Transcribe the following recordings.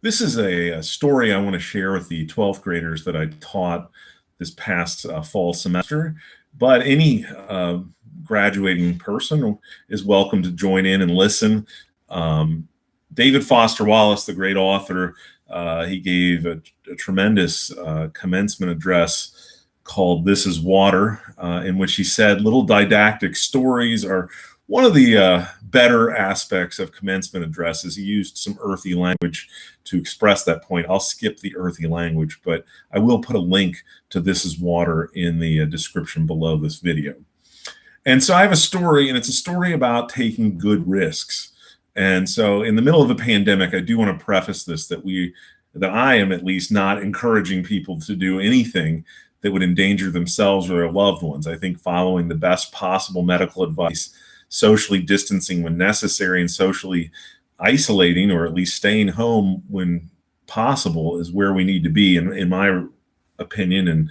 This is a story I want to share with the 12th graders that I taught this past fall semester. But any graduating person is welcome to join in and listen. Um, David Foster Wallace, the great author, he gave a tremendous commencement address called This is Water, in which he said little didactic stories are one of the better aspects of commencement addresses. He used some earthy language to express that point. I'll skip the earthy language, but I will put a link to This is Water in the description below this video. And so I have a story, and it's a story about taking good risks. And so in the middle of a pandemic, I do want to preface this that I am at least not encouraging people to do anything that would endanger themselves or their loved ones. I think following the best possible medical advice, socially distancing when necessary, and socially isolating, or at least staying home when possible, is where we need to be, in my opinion. And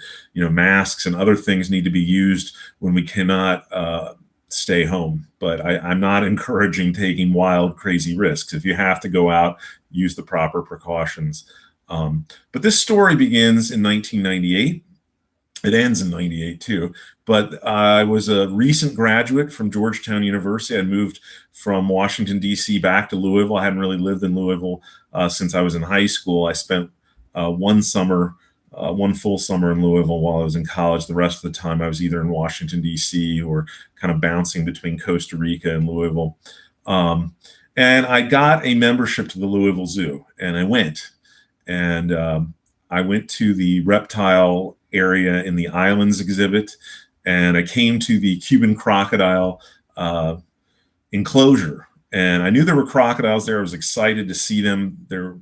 masks and other things need to be used when we cannot stay home. But I'm not encouraging taking wild, crazy risks. If you have to go out, use the proper precautions. But this story begins in 1998. It ends in 98 too. But I was a recent graduate from Georgetown University. I moved from Washington, D.C. back to Louisville. I hadn't really lived in Louisville since I was in high school. I spent one full summer in Louisville while I was in college. The rest of the time I was either in Washington, D.C. or kind of bouncing between Costa Rica and Louisville. And I got a membership to the Louisville Zoo, and I went. And I went to the reptile area in the Islands exhibit, and I came to the Cuban crocodile enclosure. And I knew there were crocodiles there. I was excited to see them. They're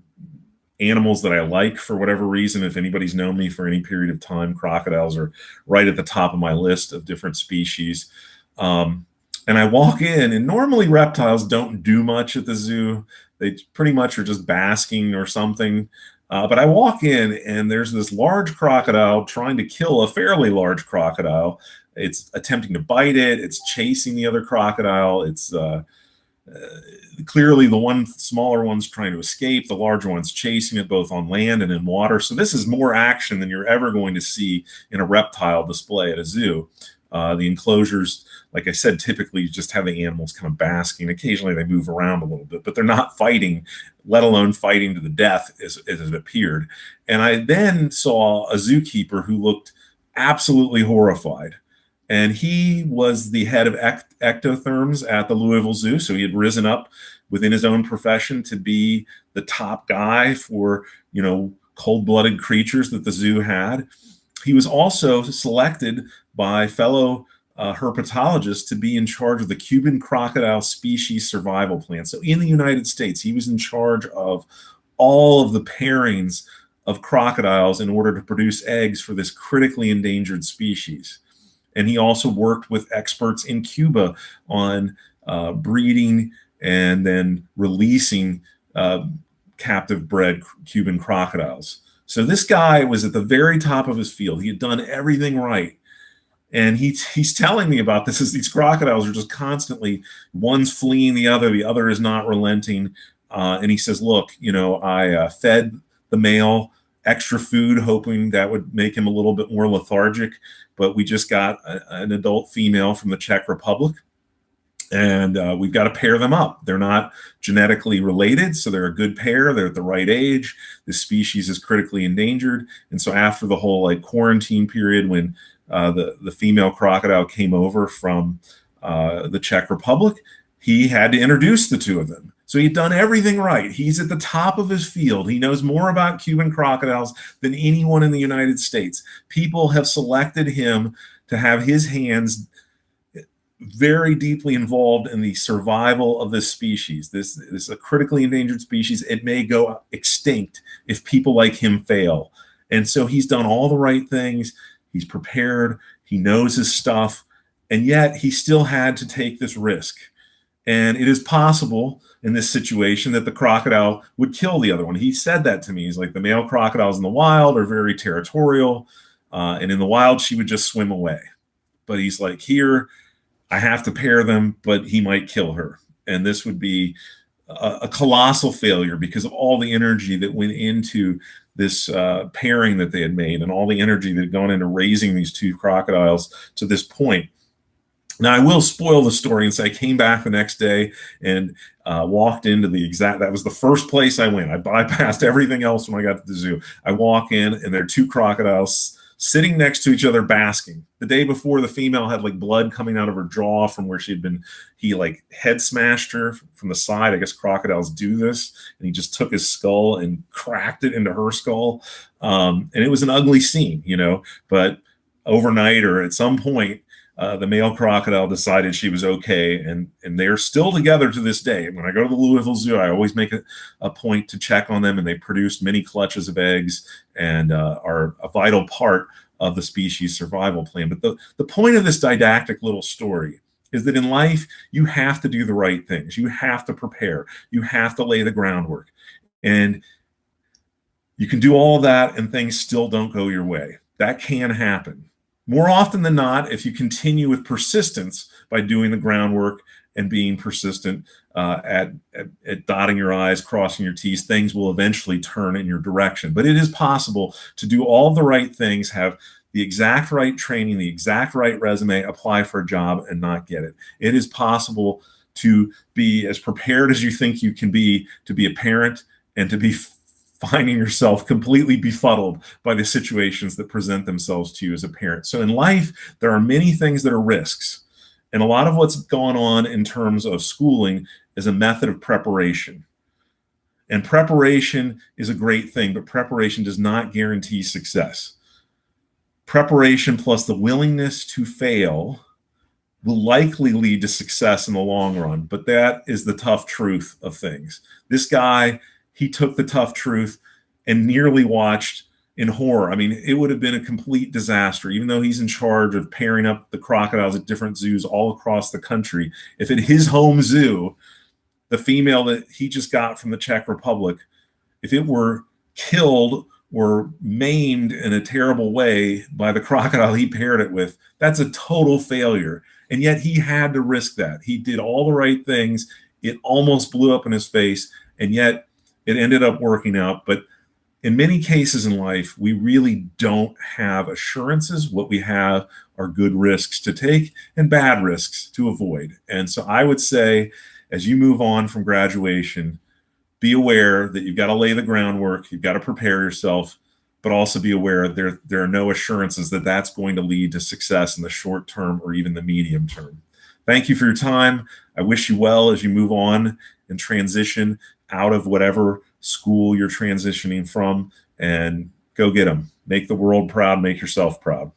animals that I like for whatever reason. If anybody's known me for any period of time, crocodiles are right at the top of my list of different species. And I walk in, and normally reptiles don't do much at the zoo. They pretty much are just basking or something. But I walk in, and there's this large crocodile trying to kill a fairly large crocodile. It's attempting to bite it. It's chasing the other crocodile. It's clearly the one smaller one's trying to escape. The larger one's chasing it both on land and in water. So this is more action than you're ever going to see in a reptile display at a zoo. The enclosures, like I said, typically just have the animals kind of basking. Occasionally they move around a little bit, but they're not fighting, let alone fighting to the death as it appeared. And I then saw a zookeeper who looked absolutely horrified. And he was the head of ectotherms at the Louisville Zoo. So he had risen up within his own profession to be the top guy for, cold-blooded creatures that the zoo had. He was also selected by fellow herpetologists to be in charge of the Cuban crocodile species survival plan. So in the United States, he was in charge of all of the pairings of crocodiles in order to produce eggs for this critically endangered species. And he also worked with experts in Cuba on breeding and then releasing captive bred Cuban crocodiles. So this guy was at the very top of his field. He had done everything right. And he's telling me about this as these crocodiles are just constantly, one's fleeing the other is not relenting. And he says, look, I fed the male extra food, hoping that would make him a little bit more lethargic. But we just got an adult female from the Czech Republic. And we've got to pair them up. They're not genetically related, so they're a good pair. They're at the right age. The species is critically endangered. And so after the whole quarantine period, when the female crocodile came over from the Czech Republic, he had to introduce the two of them. So he'd done everything right. He's at the top of his field. He knows more about Cuban crocodiles than anyone in the United States. People have selected him to have his hands very deeply involved in the survival of this species. This is a critically endangered species. It may go extinct if people like him fail. And so he's done all the right things. He's prepared. He knows his stuff. And yet he still had to take this risk. And it is possible in this situation that the crocodile would kill the other one. He said that to me. He's like, the male crocodiles in the wild are very territorial. And in the wild, she would just swim away. But he's like, here, I have to pair them, but he might kill her. And this would be a colossal failure because of all the energy that went into this pairing that they had made and all the energy that had gone into raising these two crocodiles to this point. Now, I will spoil the story and say I came back the next day and walked into that was the first place I went. I bypassed everything else when I got to the zoo. I walk in and there are two crocodiles sitting next to each other basking. The day before, the female had like blood coming out of her jaw from where he like head smashed her from the side. I guess crocodiles do this. And he just took his skull and cracked it into her skull. And it was an ugly scene, but overnight or at some point, the male crocodile decided she was okay, and they're still together to this day. When I go to the Louisville Zoo, I always make a point to check on them, and they produced many clutches of eggs and are a vital part of the species survival plan. But the point of this didactic little story is that in life, you have to do the right things. You have to prepare. You have to lay the groundwork. And you can do all of that, and things still don't go your way. That can happen. More often than not, if you continue with persistence by doing the groundwork and being persistent at dotting your I's, crossing your T's, things will eventually turn in your direction. But it is possible to do all the right things, have the exact right training, the exact right resume, apply for a job and not get it. It is possible to be as prepared as you think you can be to be a parent and to be finding yourself completely befuddled by the situations that present themselves to you as a parent. So in life, there are many things that are risks. And a lot of what's gone on in terms of schooling is a method of preparation. And preparation is a great thing, but preparation does not guarantee success. Preparation plus the willingness to fail will likely lead to success in the long run, but that is the tough truth of things. This guy, he took the tough truth and nearly watched in horror. I mean, it would have been a complete disaster, even though he's in charge of pairing up the crocodiles at different zoos all across the country. If at his home zoo, the female that he just got from the Czech Republic, if it were killed or maimed in a terrible way by the crocodile he paired it with, that's a total failure. And yet he had to risk that. He did all the right things. It almost blew up in his face, and yet it ended up working out. But in many cases in life, we really don't have assurances. What we have are good risks to take and bad risks to avoid. And so I would say, as you move on from graduation, be aware that you've got to lay the groundwork, you've got to prepare yourself, but also be aware there are no assurances that that's going to lead to success in the short term or even the medium term. Thank you for your time. I wish you well as you move on and transition out of whatever school you're transitioning from, and go get them. Make the world proud, make yourself proud.